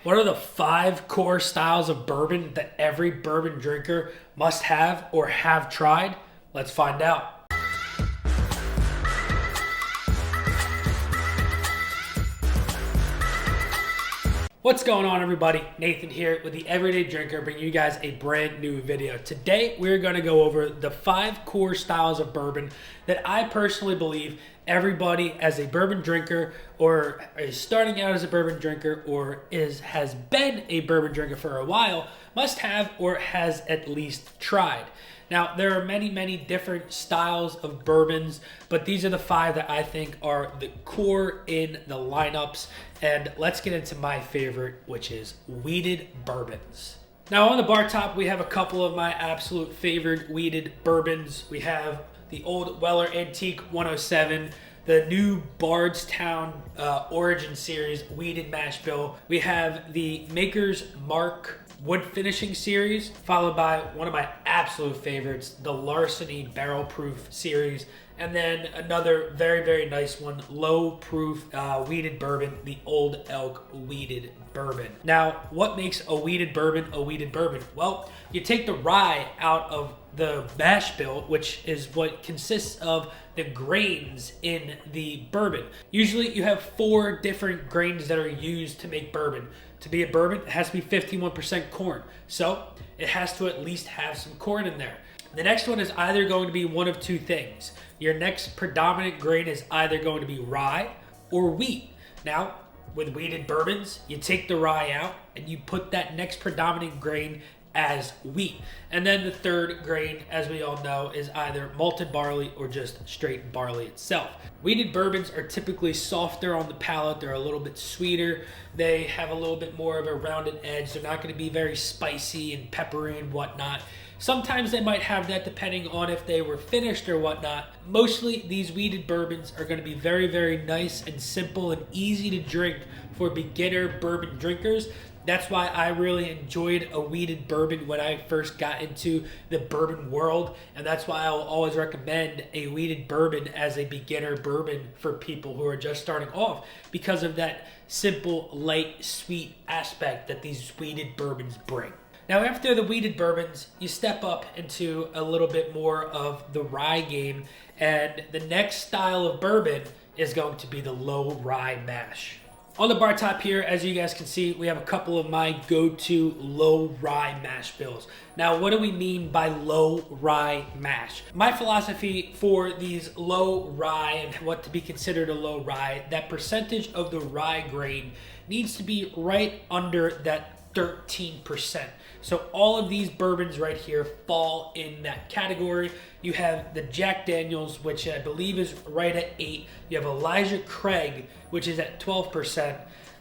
What are the 5 core styles of bourbon that every bourbon drinker must have or have tried? Let's find out. What's going on, everybody? Nathan here with the Everyday Drinker, bringing you guys a brand new video. Today we're going to go over the 5 core styles of bourbon that I personally believe everybody as a bourbon drinker or is starting out as a bourbon drinker or has been a bourbon drinker for a while must have or has at least tried. Now, there are many different styles of bourbons, but these are the 5 that I think are the core in the lineups. And let's get into my favorite, which is wheated bourbons. Now, on the bar top, we have a couple of my absolute favorite wheated bourbons. We have the Old Weller Antique 107, the new Bardstown Origin Series wheated mash bill. We have the Maker's Mark wood finishing series, followed by one of my absolute favorites, the Larceny Barrel Proof series, and then another very nice one, low proof wheated bourbon, the Old Elk wheated bourbon. Now, what makes a wheated bourbon a wheated bourbon? Well, you take the rye out of the mash bill, which is what consists of the grains in the bourbon. Usually you have 4 different grains that are used to make bourbon. To be a bourbon, it has to be 51% corn. So it has to at least have some corn in there. The next one is either going to be one of 2 things. Your next predominant grain is either going to be rye or wheat. Now, with wheated bourbons, you take the rye out and you put that next predominant grain as wheat. And then the third grain, as we all know, is either malted barley or just straight barley itself. Wheated bourbons are typically softer on the palate. They're a little bit sweeter. They have a little bit more of a rounded edge. They're not going to be very spicy and peppery and whatnot. Sometimes they might have that depending on if they were finished or whatnot. Mostly these wheated bourbons are going to be very nice and simple and easy to drink for beginner bourbon drinkers. That's why I really enjoyed a wheated bourbon when I first got into the bourbon world. And that's why I'll always recommend a wheated bourbon as a beginner bourbon for people who are just starting off, because of that simple, light, sweet aspect that these wheated bourbons bring. Now, after the wheated bourbons, you step up into a little bit more of the rye game. And the next style of bourbon is going to be the low rye mash. On the bar top here, as you guys can see, we have a couple of my go-to low rye mash bills. Now, what do we mean by low rye mash? My philosophy for these low rye and what to be considered a low rye, that percentage of the rye grain needs to be right under that 13%. So all of these bourbons right here fall in that category. You have the Jack Daniels, which I believe is right at 8. You have Elijah Craig, which is at 12%.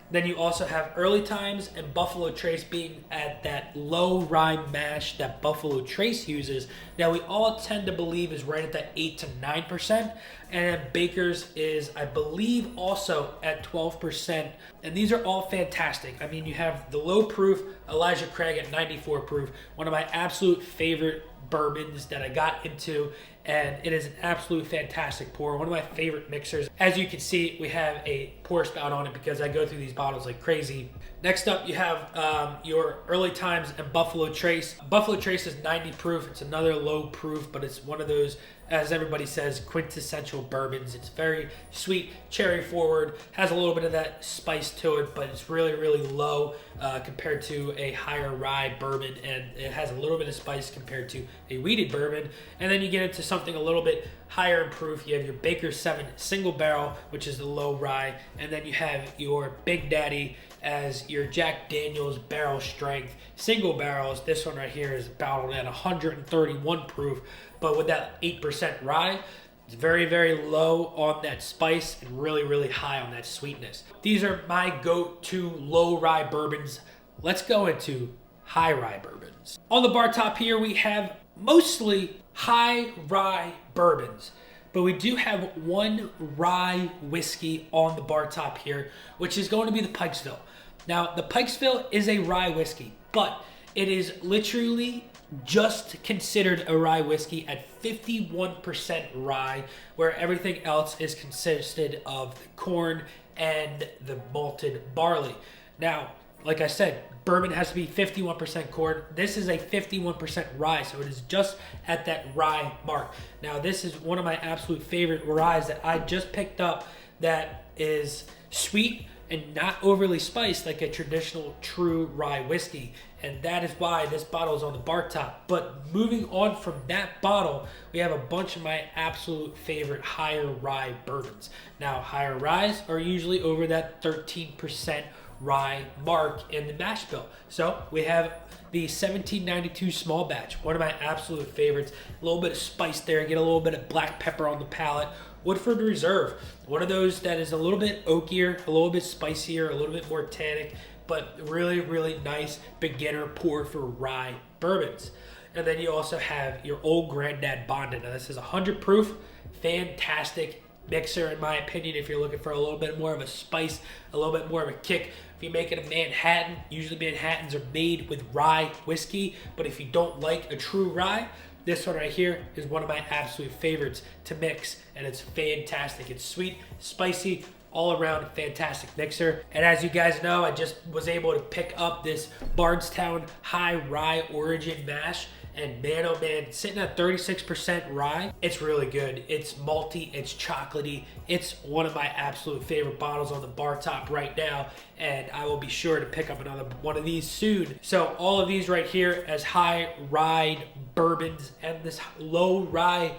Then you also have Early Times and Buffalo Trace being at that low rye mash that Buffalo Trace uses, that we all tend to believe is right at that 8 to 9%. And then Baker's is, I believe, also at 12%. And these are all fantastic. I mean, you have the low proof Elijah Craig at 94 proof, one of my absolute favorite bourbons that I got into, and it is an absolute fantastic pour, one of my favorite mixers. As you can see, we have a pour spout on it because I go through these bottles like crazy. Next up, you have your Early Times and Buffalo Trace. Buffalo Trace is 90 proof. It's another low proof, but it's one of those, as everybody says, quintessential bourbons. It's very sweet, cherry forward, has a little bit of that spice to it, but it's really low compared to a higher rye bourbon, and it has a little bit of spice compared to a wheated bourbon. And then you get into something a little bit higher in proof. You have your Baker 7 single barrel, which is the low rye, and then you have your Big Daddy as your Jack Daniels barrel strength single barrels. This one right here is bottled at 131 proof, but with that 8% rye, it's very low on that spice and really high on that sweetness. These are my go-to low rye bourbons. Let's go into high rye bourbons. On the bar top here, we have mostly high rye bourbons, but we do have one rye whiskey on the bar top here, which is going to be the Pikesville. Now, the Pikesville is a rye whiskey, but it is literally just considered a rye whiskey at 51% rye, where everything else is consisted of the corn and the malted barley. Now, like I said, bourbon has to be 51% corn. This is a 51% rye, so it is just at that rye mark. Now, this is one of my absolute favorite ryes that I just picked up that is sweet and not overly spiced like a traditional true rye whiskey. And that is why this bottle is on the bar top. But moving on from that bottle, we have a bunch of my absolute favorite higher rye bourbons. Now, higher ryes are usually over that 13% rye mark in the mash bill. So we have the 1792 small batch, one of my absolute favorites. A little bit of spice there, get a little bit of black pepper on the palate. Woodford Reserve, one of those that is a little bit oakier, a little bit spicier, a little bit more tannic, but really, really nice beginner pour for rye bourbons. And then you also have your Old Grandad Bonded. Now this is 100 proof, fantastic mixer in my opinion if you're looking for a little bit more of a spice, a little bit more of a kick. If you're making a Manhattan, usually Manhattans are made with rye whiskey, but if you don't like a true rye, this one right here is one of my absolute favorites to mix, and it's fantastic. It's sweet, spicy, all around fantastic mixer. And as you guys know, I just was able to pick up this Bardstown High Rye Origin Mash, and man, oh man, sitting at 36% rye, it's really good. It's malty, it's chocolatey. It's one of my absolute favorite bottles on the bar top right now, and I will be sure to pick up another one of these soon. So all of these right here as high rye bourbons and this low rye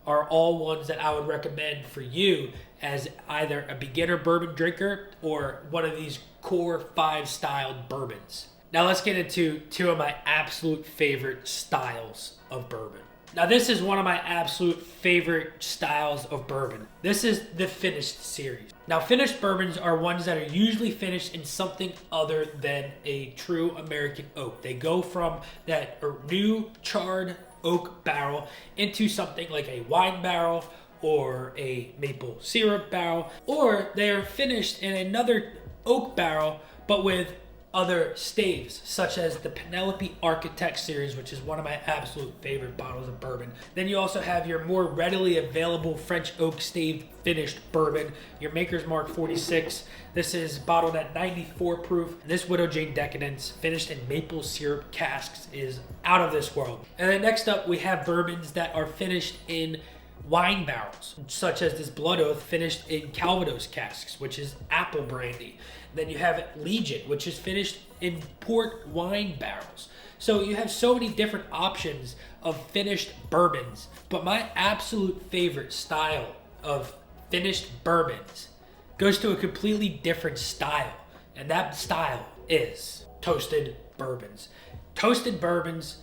are all ones that I would recommend for you as either a beginner bourbon drinker or one of these core 5 styled bourbons. Now let's get into two of my absolute favorite styles of bourbon. Now this is one of my absolute favorite styles of bourbon. This is the finished series. Now finished bourbons are ones that are usually finished in something other than a true American oak. They go from that new charred oak barrel into something like a wine barrel or a maple syrup barrel, or they are finished in another oak barrel but with other staves, such as the Penelope Architect series, which is one of my absolute favorite bottles of bourbon. Then you also have your more readily available French oak stave finished bourbon, your Maker's Mark 46. This is bottled at 94 proof. This Widow Jane Decadence, finished in maple syrup casks, is out of this world. And then next up, we have bourbons that are finished in wine barrels, such as this Blood Oath, finished in Calvados casks, which is apple brandy. Then you have Legion, which is finished in port wine barrels. So you have so many different options of finished bourbons. But my absolute favorite style of finished bourbons goes to a completely different style. And that style is toasted bourbons. Toasted bourbons,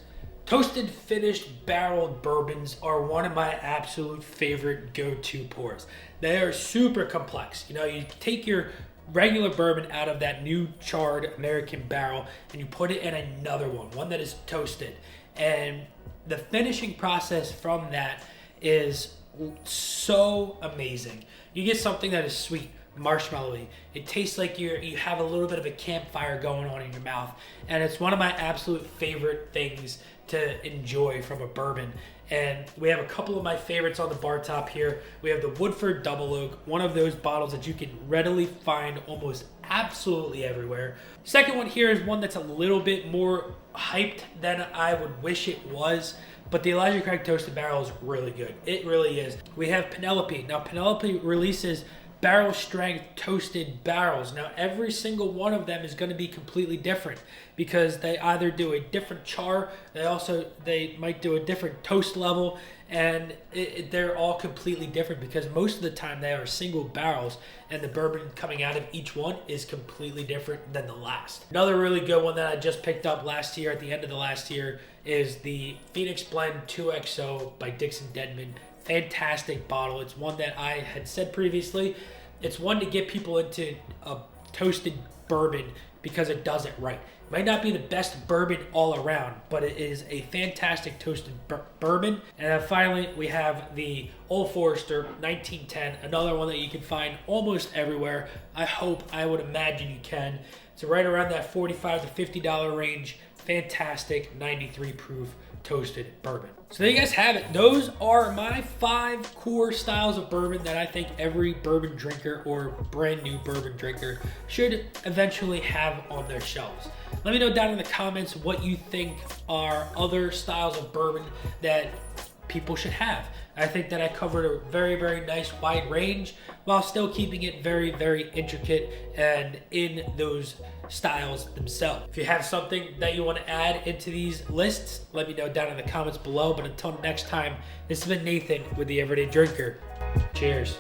toasted finished barreled bourbons are one of my absolute favorite go-to pours. They are super complex. You know, you take your regular bourbon out of that new charred American barrel and you put it in another one that is toasted, and the finishing process from that is so amazing. You get something that is sweet, marshmallowy. It tastes like you have a little bit of a campfire going on in your mouth, and it's one of my absolute favorite things to enjoy from a bourbon. And we have a couple of my favorites on the bar top here. We have the Woodford Double Oak, one of those bottles that you can readily find almost absolutely everywhere. Second one here is one that's a little bit more hyped than I would wish it was, but the Elijah Craig Toasted Barrel is really good. It really is. We have Penelope. Now Penelope releases barrel strength toasted barrels. Now every single one of them is going to be completely different because they either do a different char, they might do a different toast level, and they're all completely different because most of the time they are single barrels and the bourbon coming out of each one is completely different than the last. Another really good one that I just picked up last year, at the end of the last year, is the Phoenix Blend 2XO by Dixon Dedman. Fantastic bottle. It's one that I had said previously. It's one to get people into a toasted bourbon because it does it right. It might not be the best bourbon all around, but it is a fantastic toasted bourbon. And then finally, we have the Old Forester 1910, another one that you can find almost everywhere. I would imagine you can. It's right around that $45 to $50 range. fantastic 93 proof toasted bourbon. So there you guys have it. Those are my 5 core styles of bourbon that I think every bourbon drinker or brand new bourbon drinker should eventually have on their shelves. Let me know down in the comments what you think are other styles of bourbon that people should have. I think that I covered a very, very nice wide range while still keeping it very, very intricate and in those styles themselves. If you have something that you want to add into these lists, let me know down in the comments below. But until next time, this has been Nathan with The Everyday Drinker. Cheers.